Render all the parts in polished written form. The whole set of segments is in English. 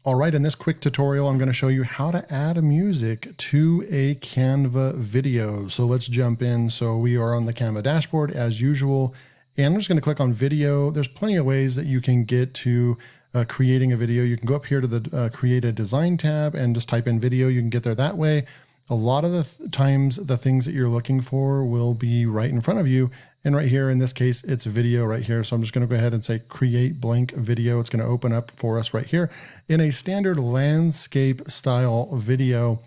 All right, in this quick tutorial, I'm going to show you how to add music to a Canva video. So let's jump in. So we are on the Canva dashboard as usual, and I'm just going to click on video. There's plenty of ways that you can get to creating a video. You can go up here to the create a design tab and just type in video. You can get there that way. A lot of the times the things that you're looking for will be right in front of you. And right here, in this case, it's video right here. So I'm just going to go ahead and say create blank video. It's going to open up for us right here in a standard landscape style video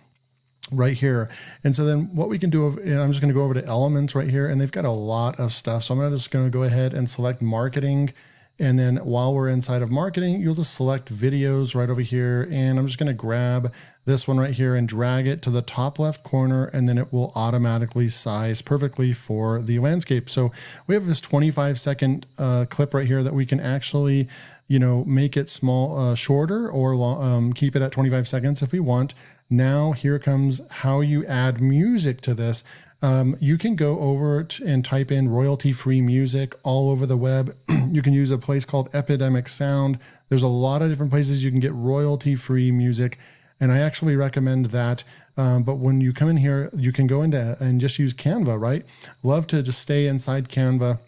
right here. And so then what we can do, and I'm just going to go over to elements right here, and they've got a lot of stuff. So I'm just going to go ahead and select marketing. And then while we're inside of marketing, you'll just select videos right over here. And I'm just going to grab this one right here and drag it to the top left corner, and then it will automatically size perfectly for the landscape. So we have this 25-second clip right here that we can actually, make it small, shorter, or keep it at 25 seconds if we want. Now here comes how you add music to this. You can go over and type in royalty-free music all over the web. You can use a place called Epidemic Sound. There's a lot of different places you can get royalty-free music, and I actually recommend that. But when you come in here, you can go into and just use Canva, right? Love to just stay inside Canva.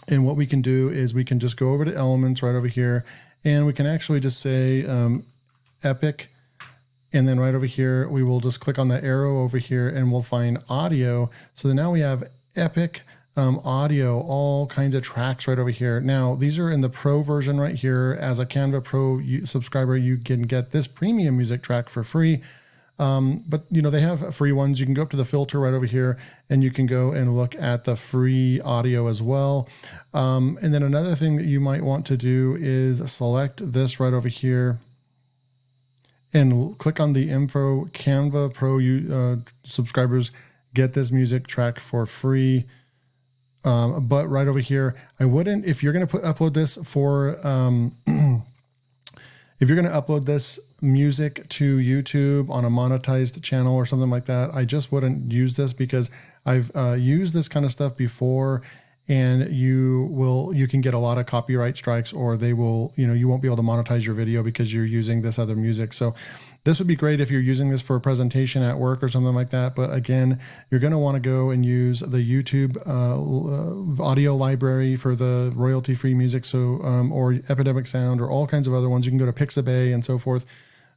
And what we can do is we can just go over to elements right over here, and we can actually just say Epic. And then right over here, we will just click on the arrow over here and we'll find audio. So then now we have Epic audio, all kinds of tracks right over here. Now, these are in the Pro version right here. As a Canva Pro subscriber, you can get this premium music track for free. But they have free ones. You can go up to the filter right over here and you can go and look at the free audio as well. And then another thing that you might want to do is select this right over here and click on the info. Canva Pro subscribers get this music track for free. But right over here, I wouldn't, if you're going to upload this for, if you're going to upload this music to YouTube on a monetized channel or something like that, I just wouldn't use this because I've used this kind of stuff before, and you can get a lot of copyright strikes, or they will, you won't be able to monetize your video because you're using this other music. So this would be great if you're using this for a presentation at work or something like that. But again, you're going to want to go and use the YouTube audio library for the royalty-free music. So, or Epidemic Sound, or all kinds of other ones. You can go to Pixabay and so forth,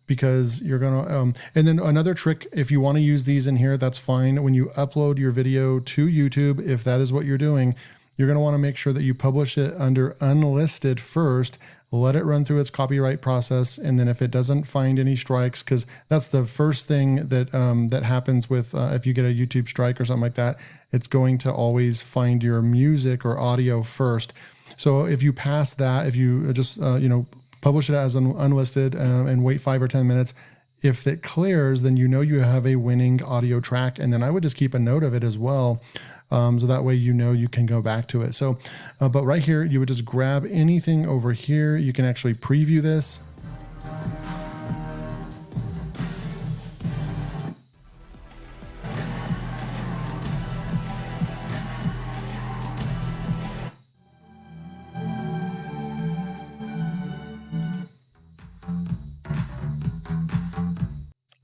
because you're going to, and then another trick, if you want to use these in here, that's fine. When you upload your video to YouTube, if that is what you're doing, you're going to want to make sure that you publish it under unlisted first, let it run through its copyright process. And then if it doesn't find any strikes, because that's the first thing that that happens with if you get a YouTube strike or something like that, it's going to always find your music or audio first. So if you pass that, if you just, publish it as unlisted and wait 5 or 10 minutes, if it clears, then you have a winning audio track. And then I would just keep a note of it as well. So that way you can go back to it. So, but right here, you would just grab anything over here. You can actually preview this.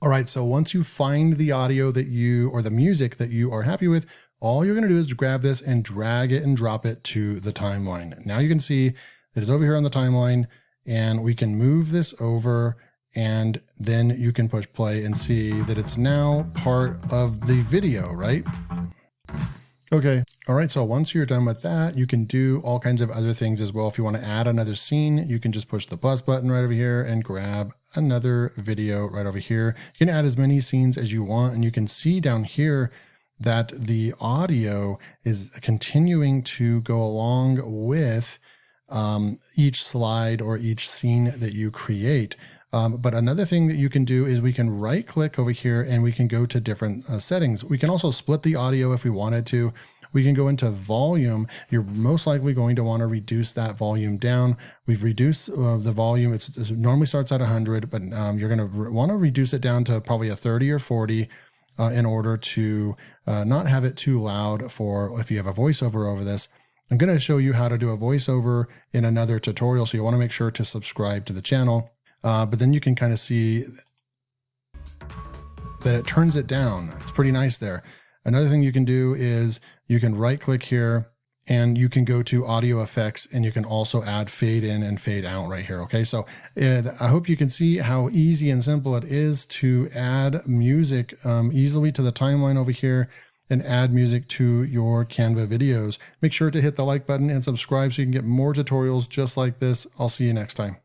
All right, so once you find the audio or the music that you are happy with, all you're going to do is grab this and drag it and drop it to the timeline. Now you can see that it's over here on the timeline, and we can move this over, and then you can push play and see that it's now part of the video, right? Okay. All right. So once you're done with that, you can do all kinds of other things as well. If you want to add another scene, you can just push the plus button right over here and grab another video right over here. You can add as many scenes as you want, and you can see down here that the audio is continuing to go along with each slide or each scene that you create. But another thing that you can do is we can right click over here and we can go to different settings. We can also split the audio if we wanted to. We can go into volume. You're most likely going to want to reduce that volume down. We've reduced the volume. It normally starts at 100, but you're going to want to reduce it down to probably a 30 or 40 in order to not have it too loud for if you have a voiceover over this. I'm going to show you how to do a voiceover in another tutorial, so you want to make sure to subscribe to the channel. but then you can kind of see that it turns it down. It's pretty nice there. Another thing you can do is you can right click here and you can go to audio effects, and you can also add fade in and fade out right here. Okay, so I hope you can see how easy and simple it is to add music easily to the timeline over here and add music to your Canva videos. Make sure to hit the like button and subscribe so you can get more tutorials just like this. I'll see you next time.